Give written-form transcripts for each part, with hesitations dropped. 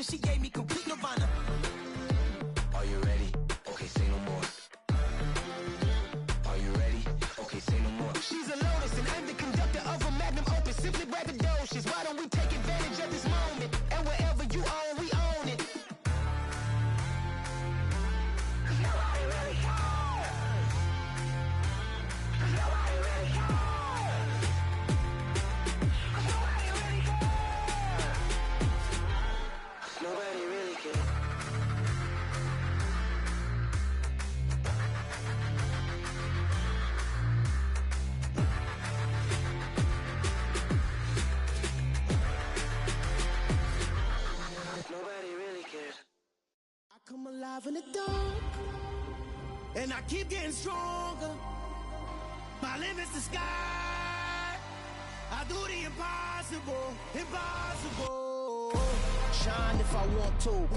and she gave me complete nirvana. Are you ready? Okay, say no more. Are you ready? Okay, say no more. She's a lotus and I'm the conductor of a magnum opus. Simply braggadocious. Why don't we take advantage of this moment? And wherever you own, we own it. Nobody really cares. Nobody really cares. Nobody really cares. Nobody really cares. Nobody really cares. I come alive in the dark, and I keep getting stronger. My limit's the sky. I do the impossible, impossible. Shine if I want to.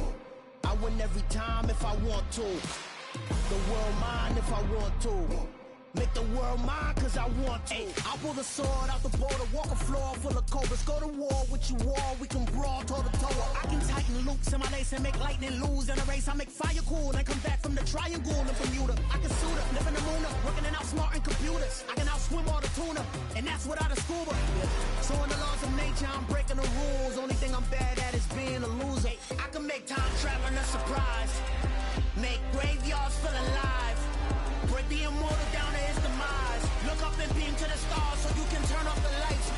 I win every time if I want to. The world mine if I want to. Make the world mine cause I want to. I pull the sword out the border, walk a floor full of cobras. Go to war with you all, we can brawl toe to toe. I can tighten loops in my lace and make lightning lose in a race. I make fire cool and come back from the triangle in Bermuda. I can suit up, live in the moon up, working and outsmarting computers. I can outswim all the tuna, and that's without a scuba. So in the laws of nature, I'm breaking the rules. Only thing I'm bad at is being a loser. I can make time traveling a surprise. Make graveyards feel alive. Break the immortal down to his demise. Look up and beam to the stars so you can turn off the lights.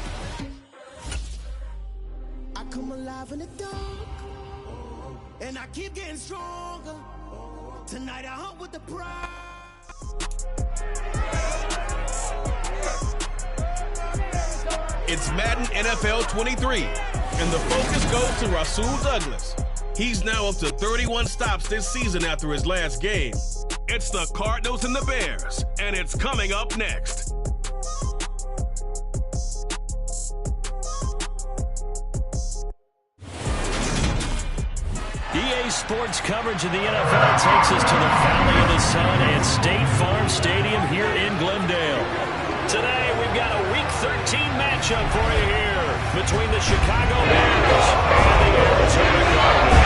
I come alive in the dark, and I keep getting stronger. Tonight I hunt with the prize. It's Madden NFL 23, and the focus goes to Rasul Douglas. He's now up to 31 stops this season after his last game. It's the Cardinals and the Bears, and it's coming up next. EA Sports coverage of the NFL takes us to the Valley of the Sun and State Farm Stadium here in Glendale. Today, we've got a Week 13 matchup for you here between the Chicago Bears and the Arizona Cardinals.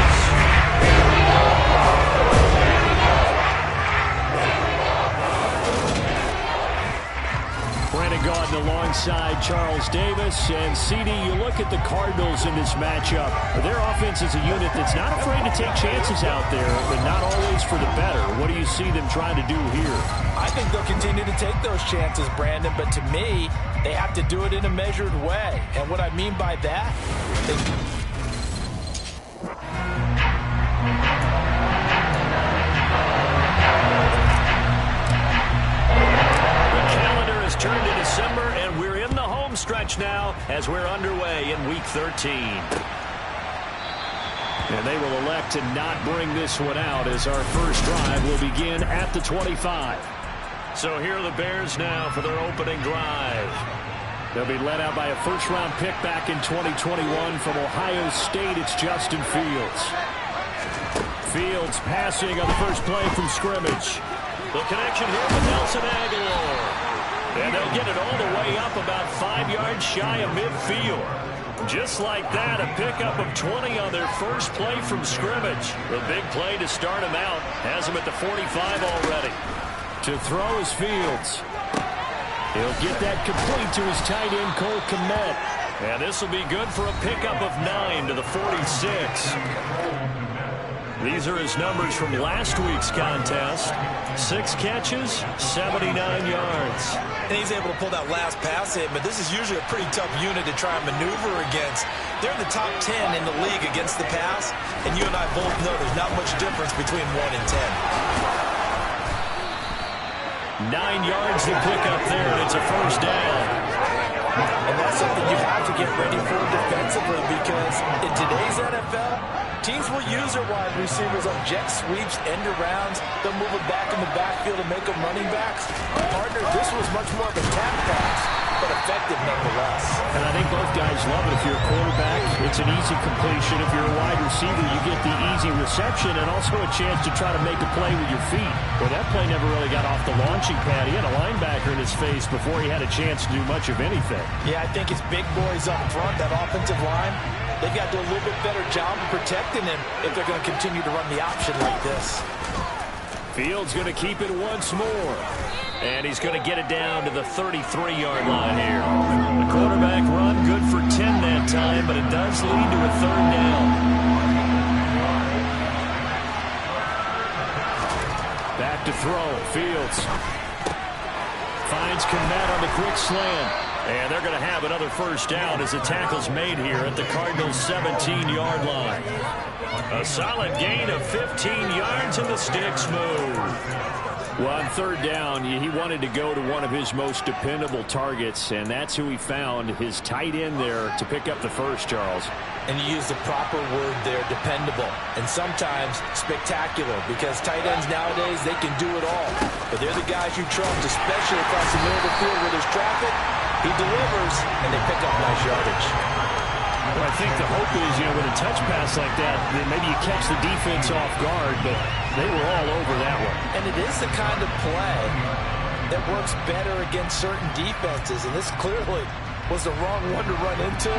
Brandon Gaudin alongside Charles Davis. And CD, you look at the Cardinals in this matchup. Their offense is a unit that's not afraid to take chances out there, but not always for the better. What do you see them trying to do here? I think they'll continue to take those chances, Brandon, but to me, they have to do it in a measured way. And what I mean by that, turned to December, and we're in the home stretch now as we're underway in Week 13. And they will elect to not bring this one out as our first drive will begin at the 25. So here are the Bears now for their opening drive. They'll be led out by a first-round pick back in 2021 from Ohio State. It's Justin Fields. Fields passing on the first play from scrimmage. The connection here with Nelson Aguilar. And they'll get it all the way up about 5 yards shy of midfield. Just like that, a pickup of 20 on their first play from scrimmage. The big play to start him out has him at the 45 already. To throw is Fields. He'll get that complete to his tight end, Cole Kmet. And this will be good for a pickup of 9 to the 46. These are his numbers from last week's contest. 6 catches, 79 yards. and he's able to pull that last pass in, but this is usually a pretty tough unit to try and maneuver against. They're in the top 10 in the league against the pass, and you and I both know there's not much difference between 1 and 10. 9 yards to pick up there, and it's a first down. And that's something you have to get ready for defensively, because in today's NFL, teams will use their wide receivers on jet sweeps, end arounds. They'll move it back in the backfield and make them running backs. Partner, this was much more of a tap pass, but effective nonetheless. And I think both guys love it. If you're a quarterback, it's an easy completion. If you're a wide receiver, you get the easy reception and also a chance to try to make a play with your feet. Well, that play never really got off the launching pad. He had a linebacker in his face before he had a chance to do much of anything. Yeah, I think it's big boys up front, that offensive line. they've got to do a little bit better job of protecting him if they're going to continue to run the option like this. Fields going to keep it once more. And he's going to get it down to the 33-yard line here. The quarterback run good for 10 that time, but it does lead to a third down. Back to throw. Fields finds Kmet on the quick slant. And they're going to have another first down as the tackle's made here at the Cardinals' 17-yard line. A solid gain of 15 yards and the sticks move. Well, on third down, he wanted to go to one of his most dependable targets, and that's who he found, his tight end there, to pick up the first, Charles. And you use the proper word there, dependable, and sometimes spectacular, because tight ends nowadays, they can do it all. But they're the guys you trust, especially across the middle of the field where there's traffic. He delivers, and they pick up nice yardage. Well, I think the hope is, with a touch pass like that, then maybe you catch the defense off guard, but they were all over that one. And it is the kind of play that works better against certain defenses, and this clearly was the wrong one to run into.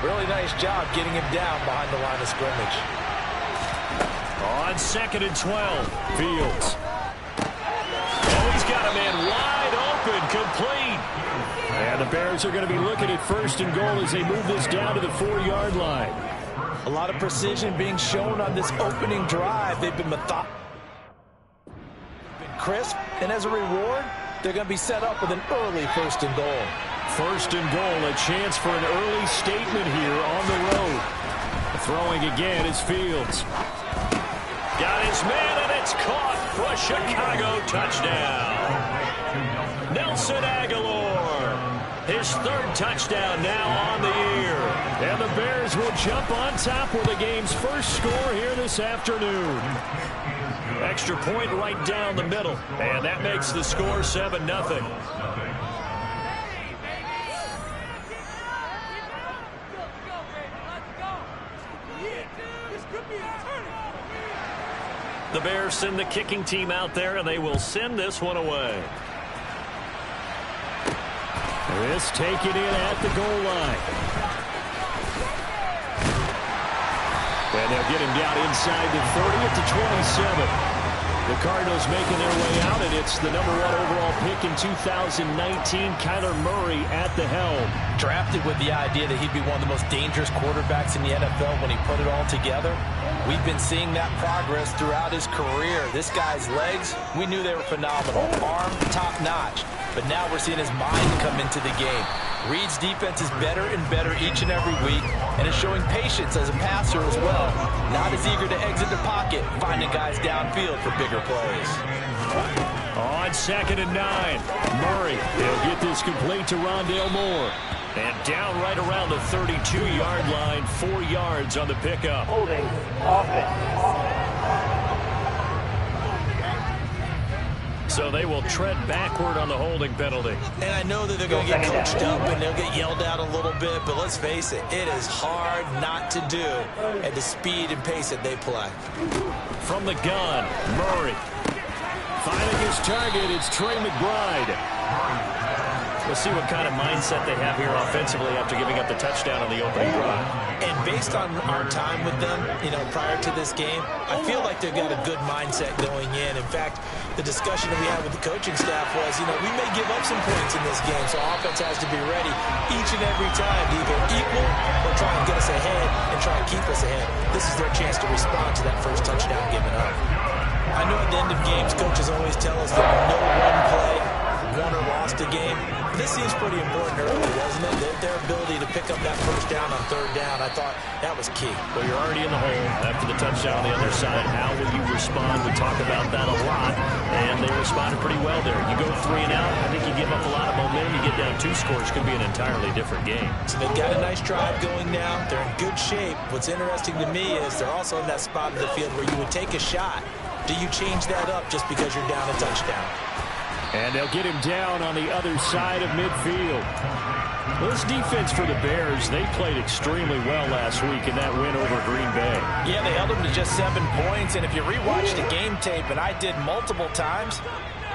Really nice job getting him down behind the line of scrimmage. On 2nd and 12, Fields. Oh, he's got a man wide open, complete. And the Bears are going to be looking at 1st and goal as they move this down to the 4-yard line. A lot of precision being shown on this opening drive. They've been methodical, crisp, and as a reward, they're going to be set up with an early 1st and goal. 1st and goal, a chance for an early statement here on the road. Throwing again is Fields. Got his man, and it's caught for a Chicago touchdown. Nelson Aguilar. His 3rd touchdown now on the year. And the Bears will jump on top with the game's first score here this afternoon. Extra point right down the middle. And that makes the score 7-0. The Bears send the kicking team out there, and they will send this one away. This taken in at the goal line. And they'll get him down inside the 30 at the 27. The Cardinals making their way out, and it's the #1 overall pick in 2019, Kyler Murray at the helm. Drafted with the idea that he'd be one of the most dangerous quarterbacks in the NFL when he put it all together. We've been seeing that progress throughout his career. This guy's legs, we knew they were phenomenal. Arm, top-notch. But now we're seeing his mind come into the game. Reed's defense is better and better each and every week, and is showing patience as a passer as well. Not as eager to exit the pocket, finding guys downfield for bigger plays. On 2nd and 9, Murray, he'll get this complete to Rondale Moore. And down right around the 32-yard line, 4 yards on the pickup. Holding offense. So they will tread backward on the holding penalty. And I know that they're going to get coached up and they'll get yelled at a little bit, but let's face it, it is hard not to do at the speed and pace that they play. From the gun, Murray. Finding his target, it's Trey McBride. We'll see what kind of mindset they have here offensively after giving up the touchdown on the opening drive. And based on our time with them, prior to this game, I feel like they've got a good mindset going in. In fact, the discussion that we had with the coaching staff was, we may give up some points in this game, so offense has to be ready each and every time to either equal or try and get us ahead and try and keep us ahead. This is their chance to respond to that first touchdown given up. I know at the end of games, coaches always tell us that no one play won or lost a game. This seems pretty important early, doesn't it? Their ability to pick up that first down on 3rd down, I thought that was key. Well, you're already in the hole after the touchdown on the other side. How will you respond? We talk about that a lot, and they responded pretty well there. You go 3 and out, I think you give up a lot of momentum. You get down 2 scores, could be an entirely different game. So they've got a nice drive going now. They're in good shape. What's interesting to me is they're also in that spot of the field where you would take a shot. Do you change that up just because you're down a touchdown? And they'll get him down on the other side of midfield. Well, this defense for the Bears, they played extremely well last week in that win over Green Bay. Yeah, they held them to just 7 points. And if you rewatch the game tape, and I did multiple times,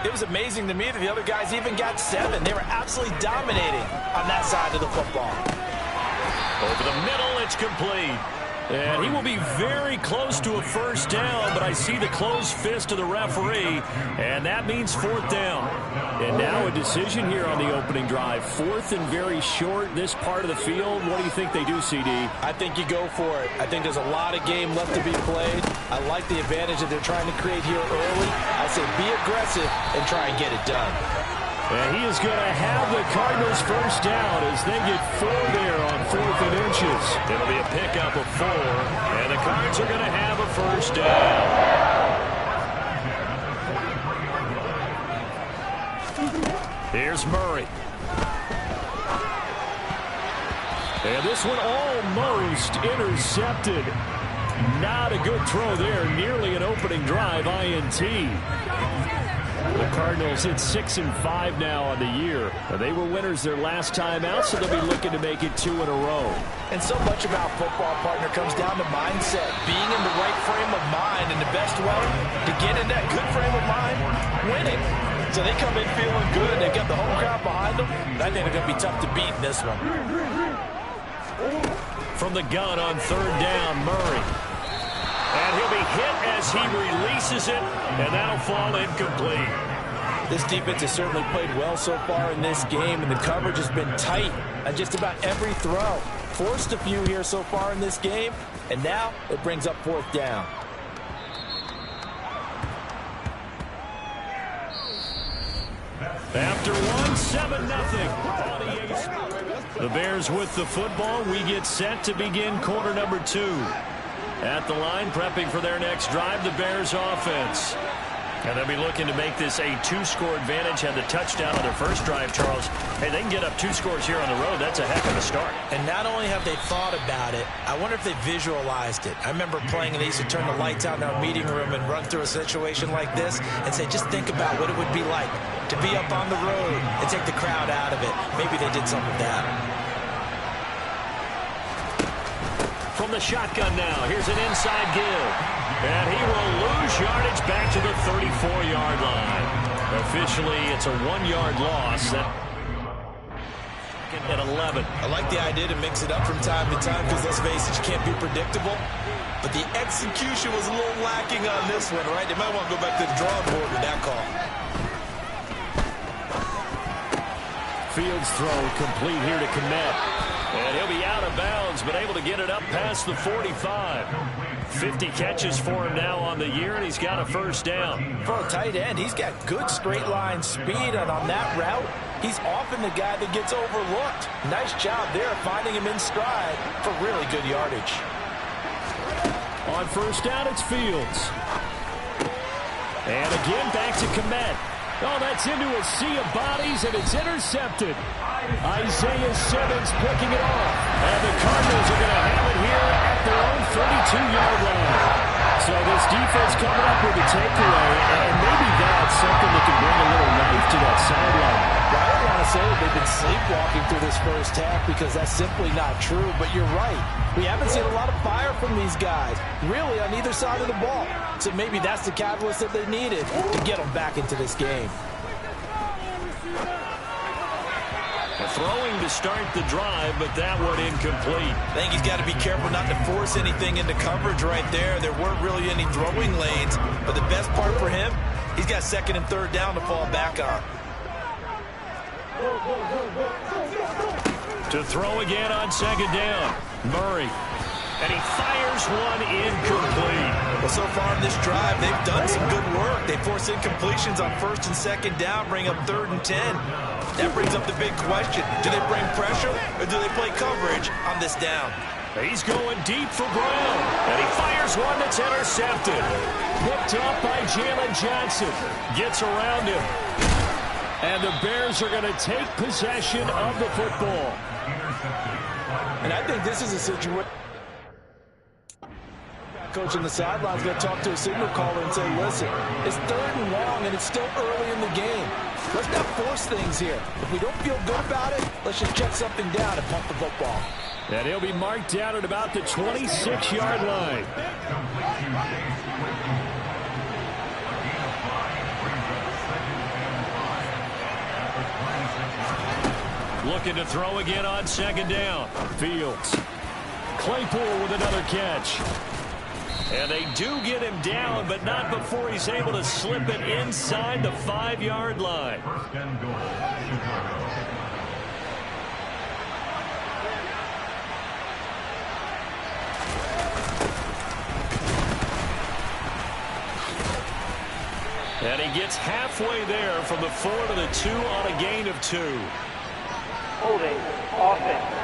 it was amazing to me that the other guys even got 7. They were absolutely dominating on that side of the football. Over the middle, it's complete. And he will be very close to a first down, but I see the closed fist of the referee, and that means fourth down. And now a decision here on the opening drive. Fourth and very short, this part of the field. What do you think they do, CD? I think you go for it. I think there's a lot of game left to be played. I like the advantage that they're trying to create here early. I say be aggressive and try and get it done. And he is going to have the Cardinals first down as they get 4 there on 4th and inches. It'll be a pickup of 4, and the Cards are going to have a first down. Here's Murray. And this one almost intercepted. Not a good throw there. Nearly an opening drive INT. The Cardinals hit 6-5 now on the year. They were winners their last time out, so they'll be looking to make it 2 in a row. And so much about football, partner, comes down to mindset. Being in the right frame of mind, and the best way to get in that good frame of mind, winning. So they come in feeling good. They've got the home crowd behind them. I think they're going to be tough to beat in this one. From the gun on 3rd down, Murray. And he'll be hit as he releases it, and that'll fall incomplete. This defense has certainly played well so far in this game, and the coverage has been tight on just about every throw. Forced a few here so far in this game, and now it brings up 4th down. After 1, 7-0. The Bears with the football. We get set to begin quarter number 2. At the line, prepping for their next drive, the Bears offense. And they'll be looking to make this a 2-score advantage. Had the touchdown on their first drive, Charles. Hey, they can get up 2 scores here on the road. That's a heck of a start. And not only have they thought about it, I wonder if they visualized it. I remember playing and they used to turn the lights out in our meeting room and run through a situation like this and say, just think about what it would be like to be up on the road and take the crowd out of it. Maybe they did some of that. From the shotgun now, here's an inside give. And he will lose yardage back to the 34-yard line. Officially, it's a 1-yard loss. At 11. I like the idea to mix it up from time to time because, let's face it, you can't be predictable. But the execution was a little lacking on this one, right? They might want to go back to the drawing board with that call. Fields throw complete here to Kmet. And he'll be out of bounds, but able to get it up past the 45. 50 catches for him now on the year, and he's got a first down. For a tight end, he's got good straight line speed, and on that route, he's often the guy that gets overlooked. Nice job there finding him in stride for really good yardage. On first down, it's Fields. And again, back to Kmet. Oh, that's into a sea of bodies, and it's intercepted. Isaiah Simmons picking it off. And the Cardinals are going to have it here at their own 32-yard line. So this defense coming up with a takeaway, and maybe that's something that can bring a little life to that sideline. Well, I don't want to say that they've been sleepwalking through this first half because that's simply not true, but you're right. We haven't seen a lot of fire from these guys, really, on either side of the ball. So maybe that's the catalyst that they needed to get them back into this game. Throwing to start the drive, but that one incomplete. I think he's got to be careful not to force anything into coverage right there. There weren't really any throwing lanes, but the best part for him, he's got 2nd and 3rd down to fall back on. To throw again on 2nd down, Murray. And he fires one incomplete. Well, so far in this drive, they've done some good work. They force incompletions on 1st and 2nd down, bring up 3rd and 10. That brings up the big question. Do they bring pressure or do they play coverage on this down? He's going deep for Brown. And he fires one that's intercepted. Picked up by Jalen Johnson. Gets around him. And the Bears are going to take possession of the football. And I think this is a situation. Coach on the sideline is going to talk to a signal caller and say, listen, it's 3rd and long and it's still early in the game. Let's not force things here. If we don't feel good about it, let's just check something down and pump the football. And he'll be marked down at about the 26-yard line. Looking to throw again on second down. Fields. Claypool with another catch. And they do get him down, but not before he's able to slip it inside the 5-yard line. And he gets halfway there from the 4 to the 2 on a gain of 2. Holding offense.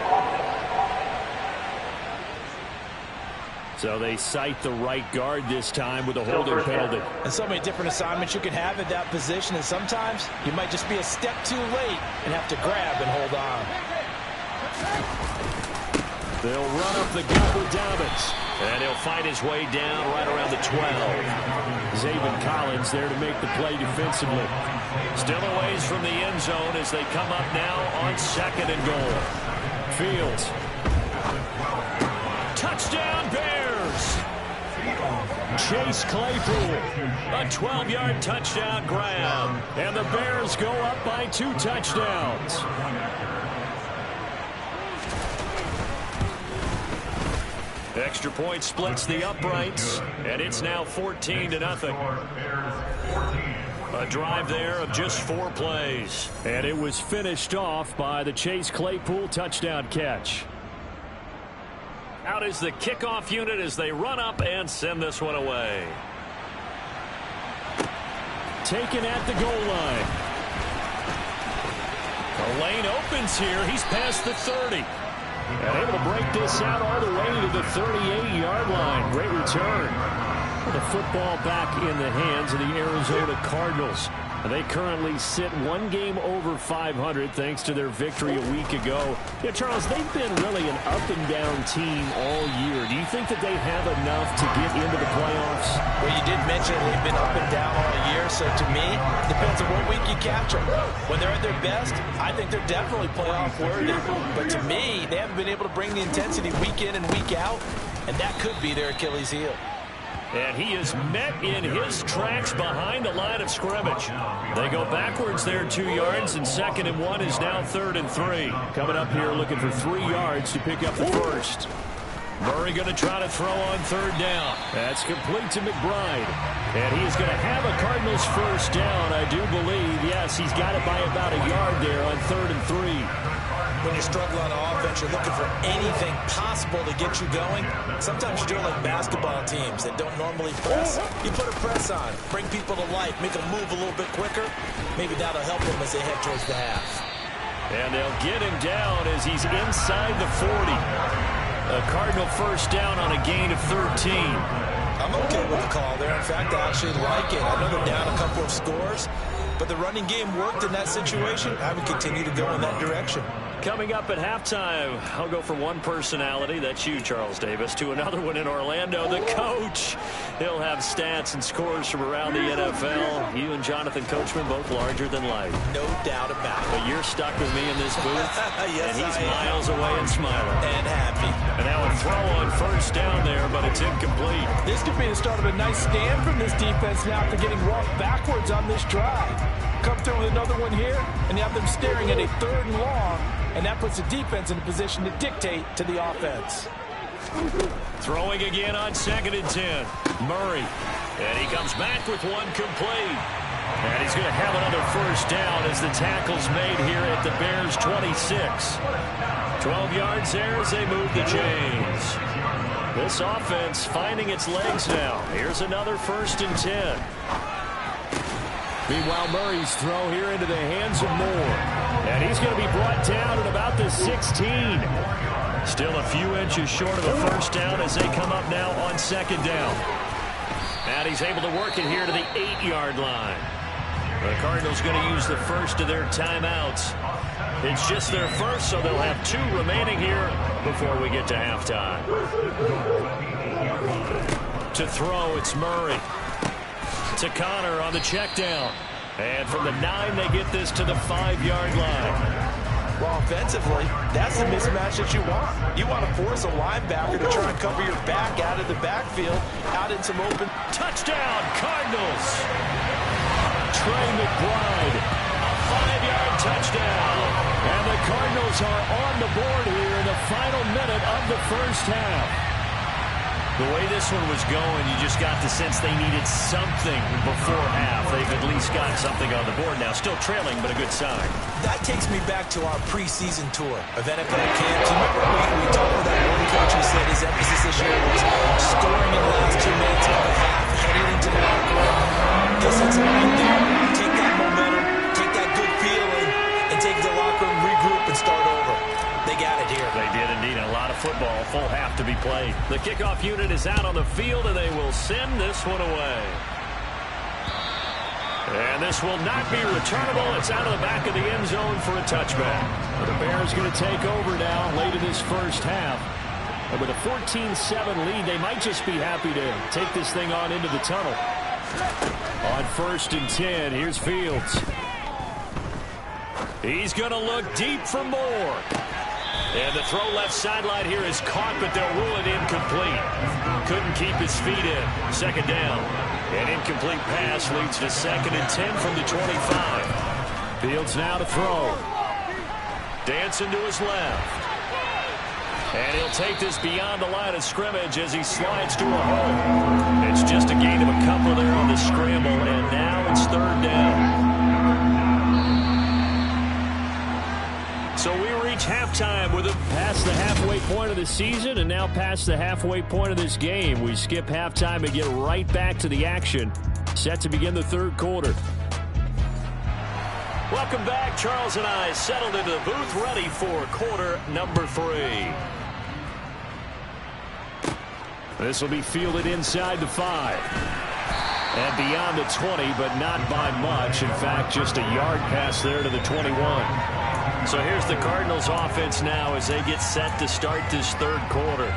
So they cite the right guard this time with a holding penalty. And so many different assignments you can have at that position, and sometimes you might just be a step too late and have to grab and hold on. They'll run up the gut with Dobbins. And he'll find his way down right around the 12. Zaven Collins there to make the play defensively. Still a ways from the end zone as they come up now on second and goal. Fields. Touchdown Bears! Chase Claypool. A 12-yard touchdown grab. And the Bears go up by 2 touchdowns. Extra point splits the uprights, and it's now 14-0. A drive there of just 4 plays. And it was finished off by the Chase Claypool touchdown catch. Out is the kickoff unit as they run up and send this one away. Taken at the goal line. The lane opens here. He's past the 30. And able to break this out all the way to the 38-yard line. Great return. The football back in the hands of the Arizona Cardinals. They currently sit 1 game over 500 thanks to their victory a week ago. Yeah, Charles, they've been really an up-and-down team all year. Do you think that they have enough to get into the playoffs? Well, you did mention they've been up and down all year, so to me, it depends on what week you catch them. When they're at their best, I think they're definitely playoff worthy. But to me, they haven't been able to bring the intensity week in and week out, and that could be their Achilles heel. And he is met in his tracks behind the line of scrimmage. They go backwards there 2 yards, and 2nd and 1 is now 3rd and 3. Coming up here looking for 3 yards to pick up the first. Murray going to try to throw on 3rd down. That's complete to McBride. And he is going to have a Cardinals first down, I do believe. Yes, he's got it by about a yard there on 3rd and 3. When you struggle on offense, you're looking for anything possible to get you going. Sometimes you're doing like basketball teams that don't normally press. You put a press on, bring people to life, make them move a little bit quicker. Maybe that'll help them as they head towards the half. And they'll get him down as he's inside the 40. A Cardinal first down on a gain of 13. I'm okay with the call there. In fact, I actually like it. I know they're down a couple of scores, but the running game worked in that situation. I would continue to go in that direction. Coming up at halftime, I'll go from one personality, that's you, Charles Davis, to another one in Orlando, the coach. He'll have stats and scores from around the NFL. You and Jonathan Coachman, both larger than life. No doubt about it. But you're stuck with me in this booth, yes, and he's miles away and smiling. And happy. And now a throw on first down there, but it's incomplete. This could be the start of a nice stand from this defense now after getting walked backwards on this drive. Come through with another one here, and you have them staring at a 3rd and long. And that puts the defense in a position to dictate to the offense. Throwing again on 2nd and 10. Murray. And he comes back with one complete. And he's going to have another first down as the tackle's made here at the Bears' 26. 12 yards there as they move the chains. This offense finding its legs now. Here's another 1st and 10. Meanwhile, Murray's throw here into the hands of Moore. And he's going to be brought down at about the 16. Still a few inches short of a first down as they come up now on 2nd down. And he's able to work it here to the 8-yard line. The Cardinals going to use the first of their timeouts. It's just their first, so they'll have 2 remaining here before we get to halftime. To throw, it's Murray. To Connor on the check down. And from the 9, they get this to the 5-yard line. Well, offensively, that's the mismatch that you want. You want to force a linebacker to try and cover your back out of the backfield, out in some open. Touchdown, Cardinals. Trey McBride, a 5-yard touchdown. And the Cardinals are on the board here in the final minute of the first half. The way this one was going, you just got the sense they needed something before half. They've at least got something on the board now. Still trailing, but a good sign. That takes me back to our preseason tour of NFL camps. Remember we talked about that one coach who said his emphasis this year was scoring in the last 2 minutes of the half, heading into the locker room. Guess that's what you do. Take that momentum, take that good feeling, and take the locker room, regroup, and start over. They got it here. They did indeed. A lot of football, full half to be played. The kickoff unit is out on the field, and they will send this one away. And this will not be returnable. It's out of the back of the end zone for a touchback. The Bears going to take over now late in this first half. And with a 14-7 lead, they might just be happy to take this thing on into the tunnel. On 1st and 10, here's Fields. He's going to look deep for more. And the throw left sideline here is caught, but they'll rule it incomplete. Couldn't keep his feet in. Second down. An incomplete pass leads to 2nd and 10 from the 25. Fields now to throw. Dancing to his left. And he'll take this beyond the line of scrimmage as he slides to a hole. It's just a gain of a couple there on the scramble, and now it's 3rd down. So we reach halftime with it past the halfway point of the season and now past the halfway point of this game. We skip halftime and get right back to the action. Set to begin the 3rd quarter. Welcome back. Charles and I settled into the booth ready for quarter number 3. This will be fielded inside the 5. And beyond the 20, but not by much. In fact, just a yard pass there to the 21. So here's the Cardinals offense now as they get set to start this 3rd quarter.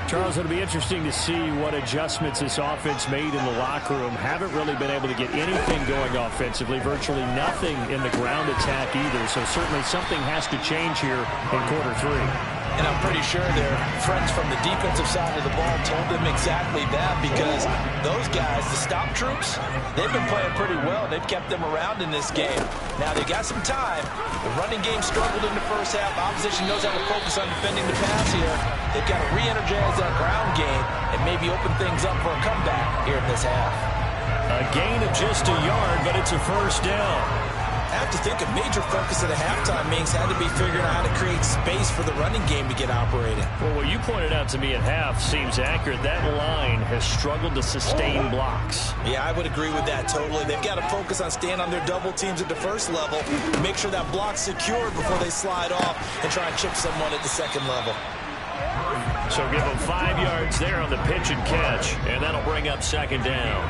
Charles, it'll be interesting to see what adjustments this offense made in the locker room. Haven't really been able to get anything going offensively. Virtually nothing in the ground attack either. So certainly something has to change here in quarter 3. And I'm pretty sure their friends from the defensive side of the ball told them exactly that, because those guys, the stop troops, they've been playing pretty well. They've kept them around in this game. Now, they got some time. The running game struggled in the first half. Opposition knows how to focus on defending the pass here. They've got to re-energize that ground game and maybe open things up for a comeback here in this half. A gain of just a yard, but it's a 1st down. I have to think a major focus at the halftime means had to be figuring out how to create space for the running game to get operating. Well, what you pointed out to me at half seems accurate. That line has struggled to sustain blocks. Yeah, I would agree with that totally. They've got to focus on staying on their double teams at the 1st level, make sure that block's secured before they slide off and try and chip someone at the 2nd level. So give them 5 yards there on the pitch and catch, and that'll bring up 2nd down.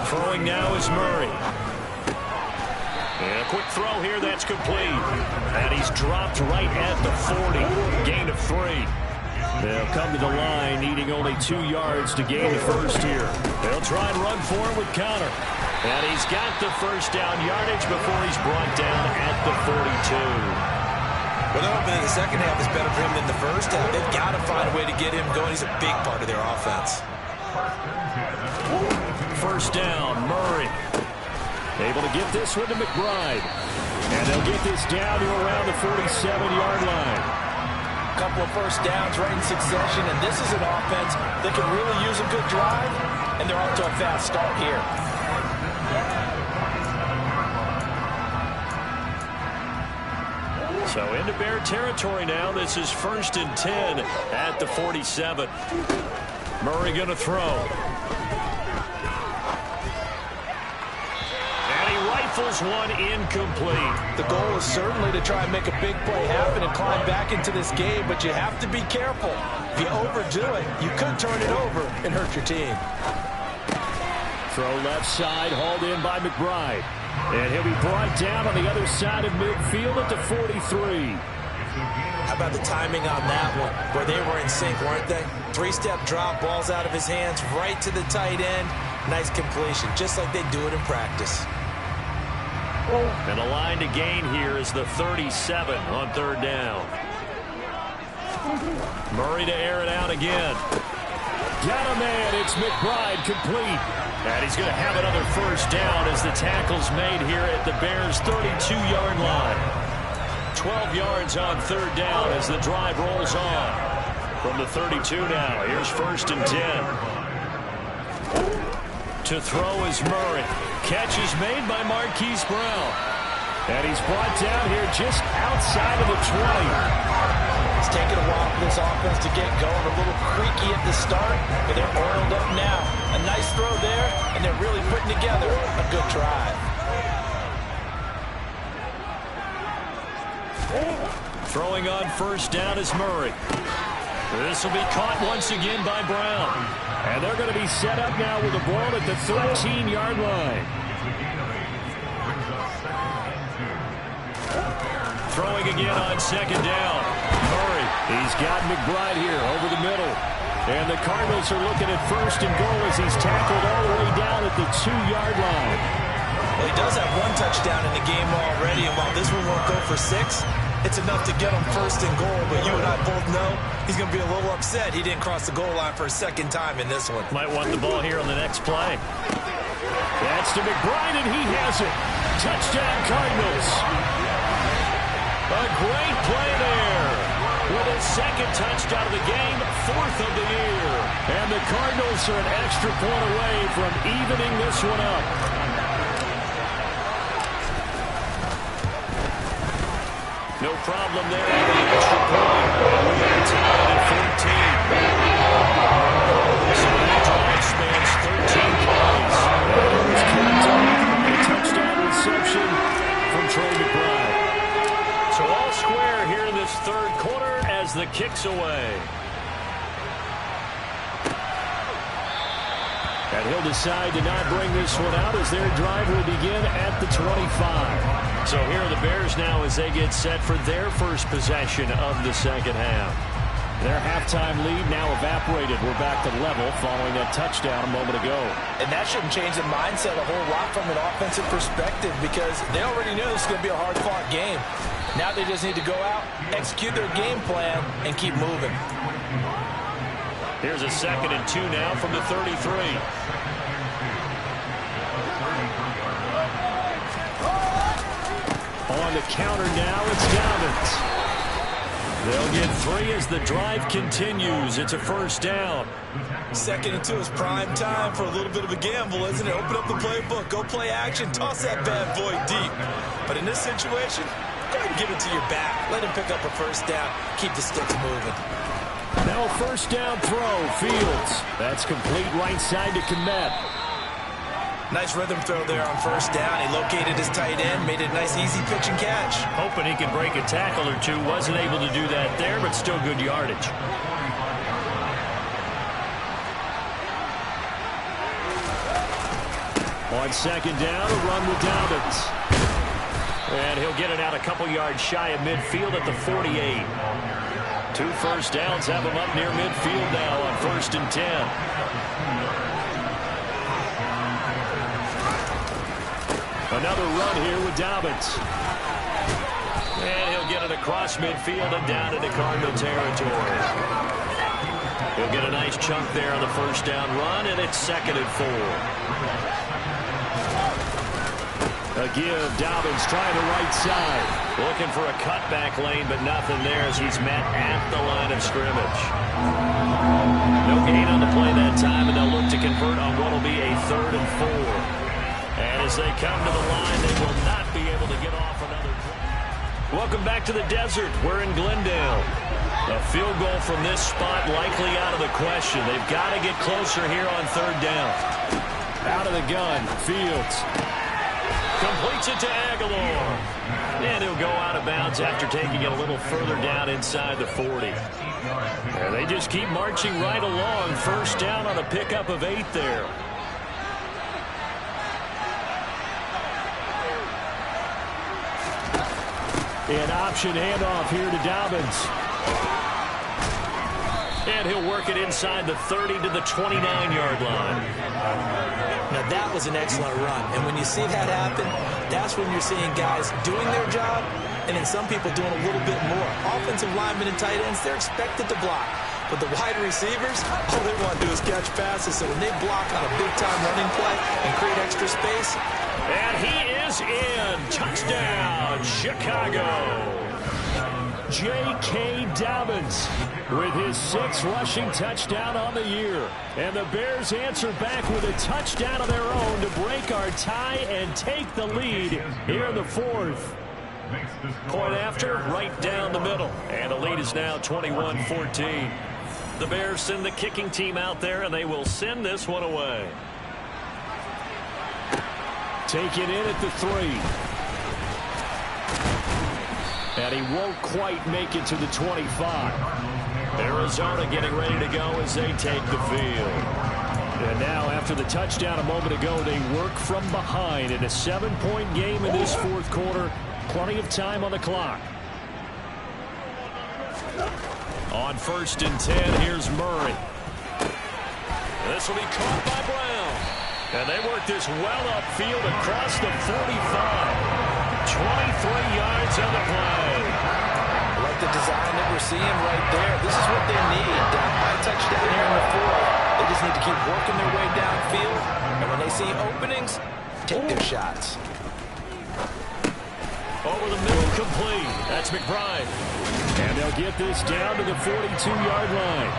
Throwing now is Murray. And a quick throw here, that's complete. And he's dropped right at the 40. Gain of 3. They'll come to the line, needing only 2 yards to gain the 1st here. They'll try and run for it with Connor. And he's got the 1st down yardage before he's brought down at the 42. Well, they're hoping that the 2nd half is better for him than the 1st half. They've got to find a way to get him going. He's a big part of their offense. 1st down, Murray. Able to get this one to McBride. And they'll get this down to around the 47-yard line. A couple of 1st downs right in succession, and this is an offense that can really use a good drive, and they're off to a fast start here. So into Bear territory now. This is 1st and 10 at the 47. Murray going to throw. Rifles one incomplete. The goal is certainly to try and make a big play happen and climb back into this game, but you have to be careful. If you overdo it, you could turn it over and hurt your team. Throw left side, hauled in by McBride. And he'll be brought down on the other side of midfield at the 43. How about the timing on that one, where they were in sync, weren't they? 3-step drop, balls out of his hands, right to the tight end. Nice completion, just like they do it in practice. And the line to gain here is the 37 on 3rd down. Murray to air it out again. Got a man. It's McBride complete. And he's going to have another first down as the tackle's made here at the Bears' 32-yard line. 12 yards on third down as the drive rolls on. From the 32 now, here's 1st and 10. To throw is Murray. Catch is made by Marquise Brown. And he's brought down here just outside of the 20. It's taken a while for this offense to get going. A little creaky at the start, but they're oiled up now. A nice throw there, and they're really putting together a good drive. Throwing on first down is Murray. This will be caught once again by Brown. And they're going to be set up now with the ball at the 13-yard line. Throwing again on second down. Murray, he's got McBride here over the middle. And the Cardinals are looking at 1st and goal as he's tackled all the way down at the 2-yard line. Well, he does have 1 touchdown in the game already, and while this one won't go for 6, it's enough to get him 1st and goal. But you and I both know he's going to be a little upset he didn't cross the goal line for a second time in this one. Might want the ball here on the next play. That's to McBride, and he has it. Touchdown, Cardinals. A great play there. With his 2nd touchdown of the game, 4th of the year. And the Cardinals are an extra point away from evening this one up. No problem there on the extra point. We're tied at 14. So that drive spans 13 plays. And it was capped off by a touchdown reception from Trey McBride. So all square here in this 3rd quarter as the kick's away. And he'll decide to not bring this one out as their drive will begin at the 25. So here are the Bears now as they get set for their first possession of the second half. Their halftime lead now evaporated. We're back to level following that touchdown a moment ago. And that shouldn't change the mindset a whole lot from an offensive perspective because they already knew this was going to be a hard-fought game. Now they just need to go out, execute their game plan, and keep moving. Here's a 2nd and 2 now from the 33. On the counter now, it's Dobbins. They'll get 3 as the drive continues. It's a first down. 2nd and 2 is prime time for a little bit of a gamble, isn't it? Open up the playbook, go play action, toss that bad boy deep. But in this situation, go ahead and give it to your back. Let him pick up a first down. Keep the sticks moving. Now a first down throw, Fields. That's complete right side to Kmet. Nice rhythm throw there on first down. He located his tight end, made it a nice easy pitch and catch. Hoping he can break a tackle or two. Wasn't able to do that there, but still good yardage. On second down, a run with Dobbins. And he'll get it out a couple yards shy of midfield at the 48. 2 first downs have him up near midfield now on 1st and 10. Another run here with Dobbins. And he'll get it across midfield and down into Cardinal territory. He'll get a nice chunk there on the first down run, and it's 2nd and 4. A give, Dobbins trying the right side. Looking for a cutback lane, but nothing there as he's met at the line of scrimmage. No gain on the play that time, and they'll look to convert on what will be a 3rd and 4. And as they come to the line, they will not be able to get off another play. Welcome back to the desert. We're in Glendale. A field goal from this spot likely out of the question. They've got to get closer here on 3rd down. Out of the gun, Fields. Completes it to Aguilar. And he'll go out of bounds after taking it a little further down inside the 40. And they just keep marching right along. First down on a pickup of 8 there. An option handoff here to Dobbins. And he'll work it inside the 30 to the 29-yard line. Now that was an excellent run. And when you see that happen, that's when you're seeing guys doing their job and then some people doing a little bit more. Offensive linemen and tight ends, they're expected to block. But the wide receivers, all they want to do is catch passes. So when they block on a big-time running play and create extra space. And he is in. Touchdown, Chicago. J.K. Dobbins with his 6th rushing touchdown on the year. And the Bears answer back with a touchdown of their own to break our tie and take the lead here in the 4th. Point after, right down the middle. And the lead is now 21-14. The Bears send the kicking team out there, and they will send this one away. Take it in at the 3. And he won't quite make it to the 25. Arizona getting ready to go as they take the field. And now after the touchdown a moment ago, they work from behind in a 7-point game in this 4th quarter. Plenty of time on the clock. On 1st and 10, here's Murray. This will be caught by Brown. And they work this well upfield across the 45. 23 yards on the play. I like the design that we're seeing right there. This is what they need. Down by a touchdown here in the 4th. They just need to keep working their way downfield. And when they see openings, take their shots. Over the middle, complete. That's McBride. And they'll get this down to the 42-yard line.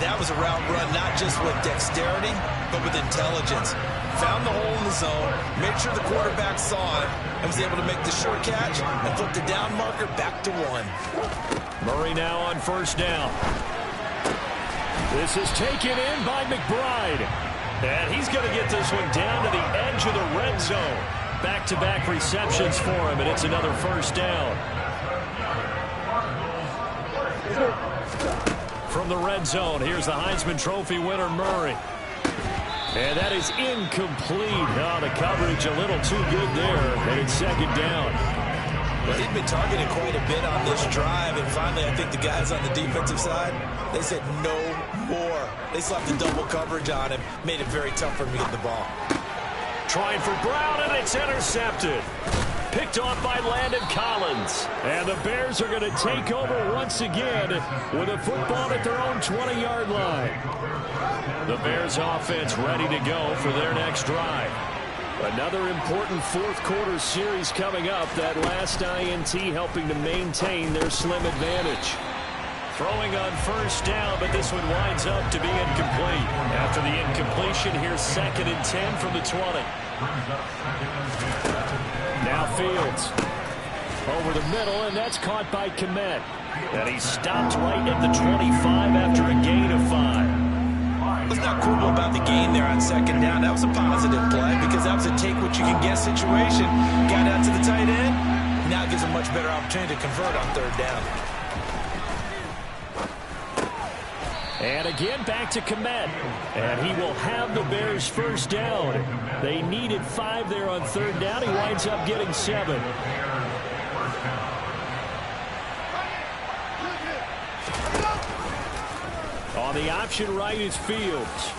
That was a route run, not just with dexterity, but with intelligence. Found the hole in the zone, made sure the quarterback saw it, and was able to make the short catch and flip the down marker back to 1. Murray now on 1st down. This is taken in by McBride. And he's going to get this one down to the edge of the red zone. Back-to-back receptions for him, and it's another 1st down. From the red zone, here's the Heisman Trophy winner, Murray. And that is incomplete. Oh, the coverage a little too good there, and it's 2nd down. Well, he'd been targeted quite a bit on this drive, and finally I think the guys on the defensive side, they said no more. They slapped the double coverage on him, made it very tough for him to get the ball. Trying for Brown, and it's intercepted. Picked off by Landon Collins. And the Bears are going to take over once again with a football at their own 20-yard line. The Bears offense ready to go for their next drive. Another important 4th quarter series coming up. That last INT helping to maintain their slim advantage. Throwing on 1st down, but this one winds up to be incomplete. After the incompletion, here's 2nd and 10 from the 20. Now Fields. Over the middle, and that's caught by Kmet. And he stopped right at the 25 after a gain of 5. What's not cool about the gain there on 2nd down? That was a positive play because that was a take-what-you-can-get situation. Got out to the tight end. Now it gives a much better opportunity to convert on 3rd down. And again, back to Kmet. And he will have the Bears' 1st down. They needed 5 there on 3rd down. He winds up getting 7. On the option right is Fields.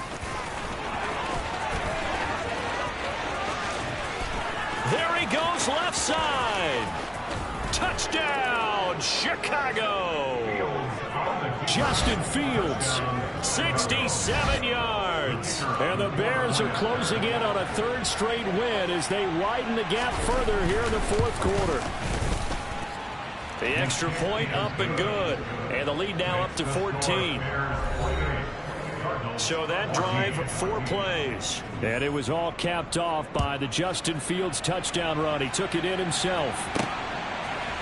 There he goes, left side. Touchdown, Chicago. Justin Fields, 67 yards. And the Bears are closing in on a 3rd straight win as they widen the gap further here in the 4th quarter. The extra point up and good. And the lead now up to 14. So that drive, 4 plays. And it was all capped off by the Justin Fields touchdown run. He took it in himself.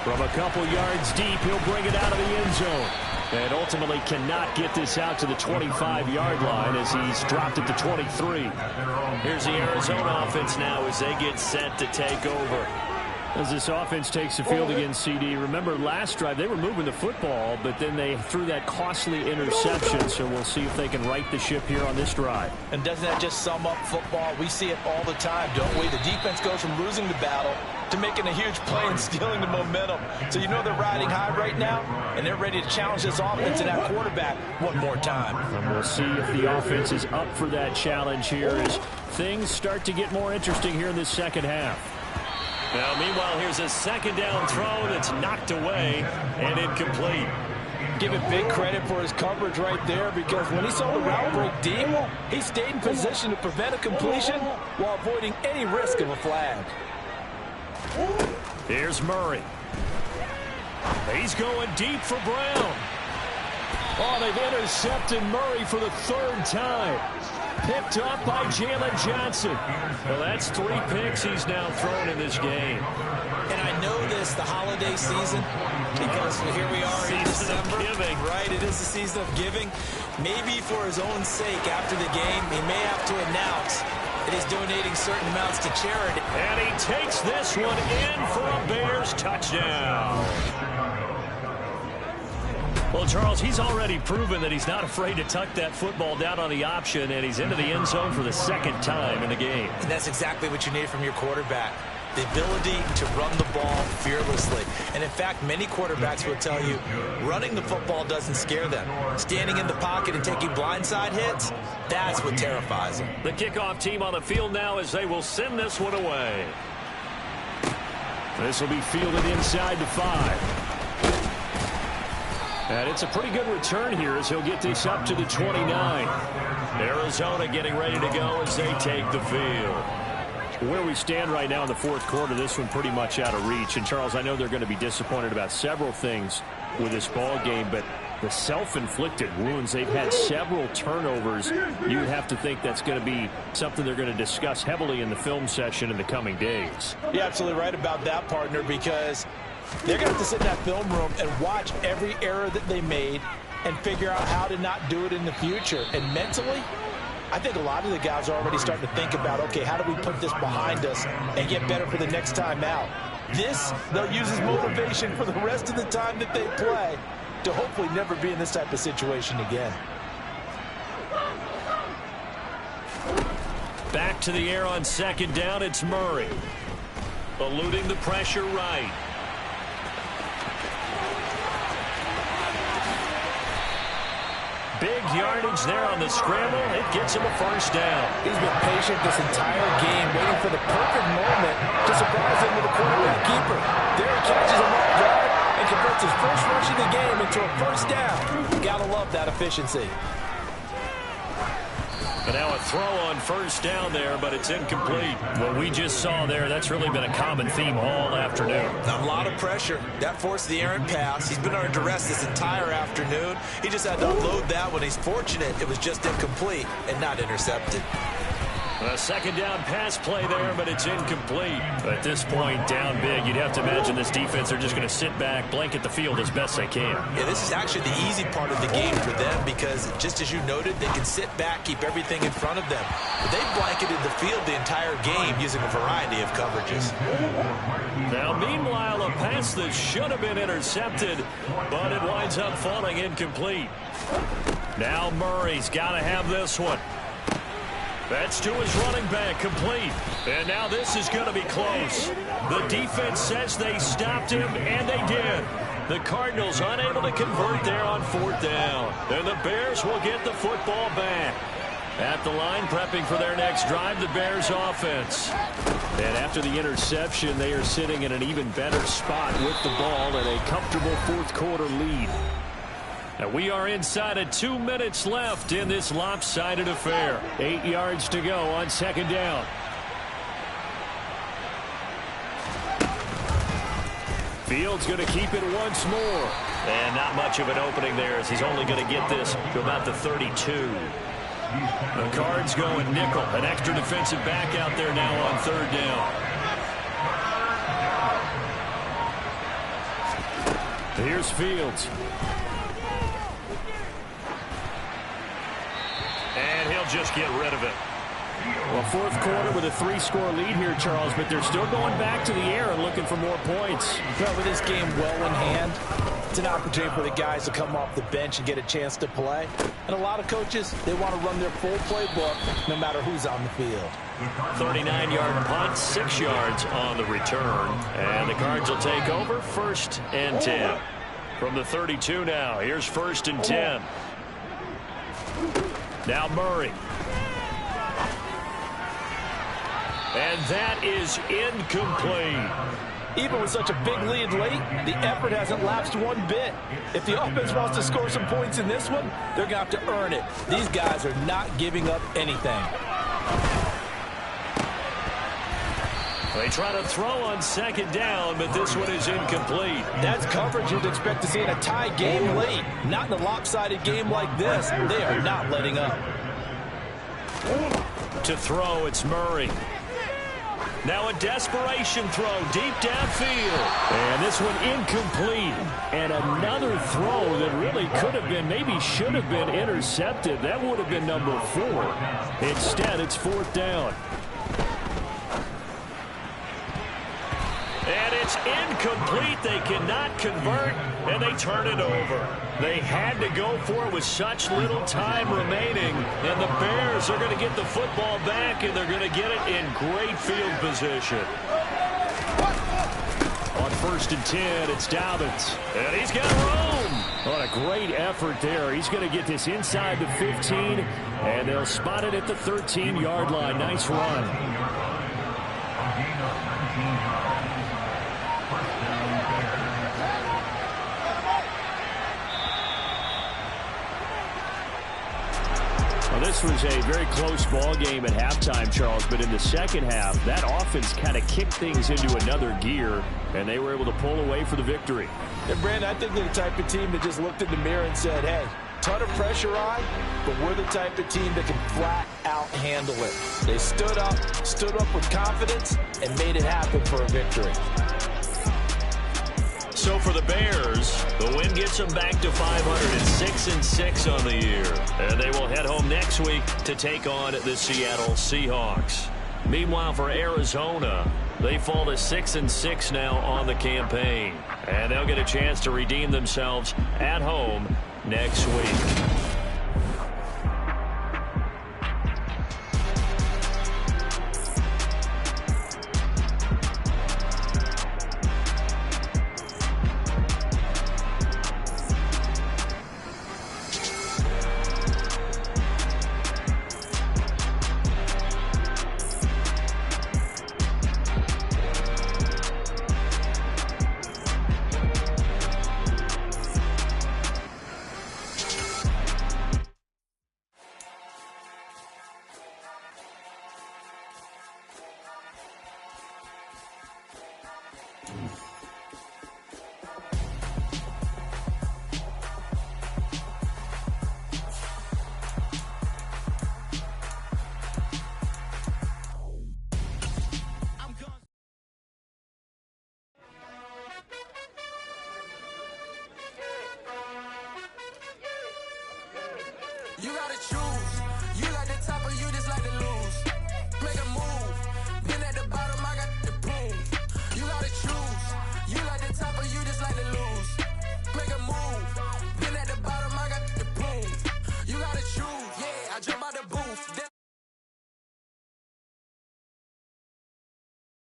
From a couple yards deep, he'll bring it out of the end zone. And ultimately cannot get this out to the 25-yard line as he's dropped at the 23. Here's the Arizona offense now as they get set to take over. As this offense takes the field against CD, remember last drive they were moving the football, but then they threw that costly interception, so we'll see if they can right the ship here on this drive. And doesn't that just sum up football? We see it all the time, don't we? The defense goes from losing the battle to making a huge play and stealing the momentum. So you know they're riding high right now, and they're ready to challenge this offense and that quarterback one more time. And we'll see if the offense is up for that challenge here as things start to get more interesting here in this 2nd half. Now, meanwhile, here's a 2nd down throw that's knocked away and incomplete. give him big credit for his coverage right there, because when he saw the route break deep, he stayed in position to prevent a completion while avoiding any risk of a flag. Here's Murray. He's going deep for Brown. Oh, they've intercepted Murray for the third time. Picked up by Jalen Johnson. Well, that's 3 picks he's now thrown in this game. And I know this, the holiday season, because here we are in December. Giving. Right, it is the season of giving. Maybe for his own sake after the game, he may have to announce that he's donating certain amounts to charity. And he takes this one in for a Bears touchdown. Well, Charles, he's already proven that he's not afraid to tuck that football down on the option, and he's into the end zone for the 2nd time in the game. And that's exactly what you need from your quarterback. The ability to run the ball fearlessly. And in fact, many quarterbacks will tell you running the football doesn't scare them. Standing in the pocket and taking blindside hits, that's what terrifies them. The kickoff team on the field now as they will send this one away. This will be fielded inside the 5. And it's a pretty good return here as he'll get this up to the 29. Arizona getting ready to go as they take the field. Where we stand right now in the 4th quarter, this one pretty much out of reach. And, Charles, I know they're going to be disappointed about several things with this ball game, but the self-inflicted wounds, they've had several turnovers. You would have to think that's going to be something they're going to discuss heavily in the film session in the coming days. You're absolutely right about that, partner, because they're going to have to sit in that film room and watch every error that they made and figure out how to not do it in the future. And mentally, I think a lot of the guys are already starting to think about, okay, how do we put this behind us and get better for the next time out? This, they'll use as motivation for the rest of the time that they play to hopefully never be in this type of situation again. Back to the air on 2nd down, it's Murray. Eluding the pressure right. Big yardage there on the scramble. It gets him a 1st down. He's been patient this entire game, waiting for the perfect moment to surprise him with a quarterback keeper. There he catches him off guard and converts his first rush of the game into a 1st down. Gotta love that efficiency. And now a throw on 1st down there, but it's incomplete. What we just saw there, that's really been a common theme all afternoon. A lot of pressure. That forced the errant pass. He's been under duress this entire afternoon. He just had to unload that when he's fortunate it was just incomplete and not intercepted. A 2nd down pass play there, but it's incomplete. At this point, down big, you'd have to imagine this defense are just going to sit back, blanket the field as best they can. Yeah, this is actually the easy part of the game for them because, just as you noted, they can sit back, keep everything in front of them. But they've blanketed the field the entire game using a variety of coverages. Now, meanwhile, a pass that should have been intercepted, but it winds up falling incomplete. Now Murray's got to have this one. That's to his running back, complete. And now this is going to be close. The defense says they stopped him, and they did. The Cardinals unable to convert there on 4th down. And the Bears will get the football back. At the line, prepping for their next drive, the Bears offense. And after the interception, they are sitting in an even better spot with the ball and a comfortable 4th quarter lead. Now we are inside of 2 minutes left in this lopsided affair. 8 yards to go on 2nd down. Fields going to keep it once more. And not much of an opening there as he's only going to get this to about the 32. The Cards going nickel. An extra defensive back out there now on 3rd down. Here's Fields. And he'll just get rid of it. Well, 4th quarter with a 3-score lead here, Charles, but they're still going back to the air and looking for more points. Well, with this game well in hand, it's an opportunity for the guys to come off the bench and get a chance to play. And a lot of coaches, they want to run their full playbook no matter who's on the field. 39-yard punt, 6 yards on the return. And the Cards will take over 1st and 10. From the 32 now, here's 1st and 10. Now Murray. And that is incomplete. Even with such a big lead late, the effort hasn't lapsed one bit. If the offense wants to score some points in this one, they're going to have to earn it. These guys are not giving up anything. They try to throw on second down, but this one is incomplete. That's coverage you'd expect to see in a tie game late. Not in a lopsided game like this. They are not letting up. To throw, it's Murray. Now a desperation throw deep downfield. And this one incomplete. And another throw that really could have been, maybe should have been intercepted. That would have been number 4. Instead, it's 4th down. And it's incomplete. They cannot convert, and they turn it over. They had to go for it with such little time remaining, and the Bears are going to get the football back, and they're going to get it in great field position. On 1st and 10, it's Dobbins, and he's got room. What a great effort there. He's going to get this inside the 15, and they'll spot it at the 13-yard line. Nice run. This was a very close ball game at halftime, Charles, but in the second half, that offense kind of kicked things into another gear, and they were able to pull away for the victory. And, Brandon, I think they're the type of team that just looked in the mirror and said, hey, ton of pressure on, but we're the type of team that can flat out handle it. They stood up with confidence, and made it happen for a victory. So for the Bears, the win gets them back to 506-6 on the year. And they will head home next week to take on the Seattle Seahawks. Meanwhile, for Arizona, they fall to 6-6 now on the campaign. And they'll get a chance to redeem themselves at home next week. You gotta choose.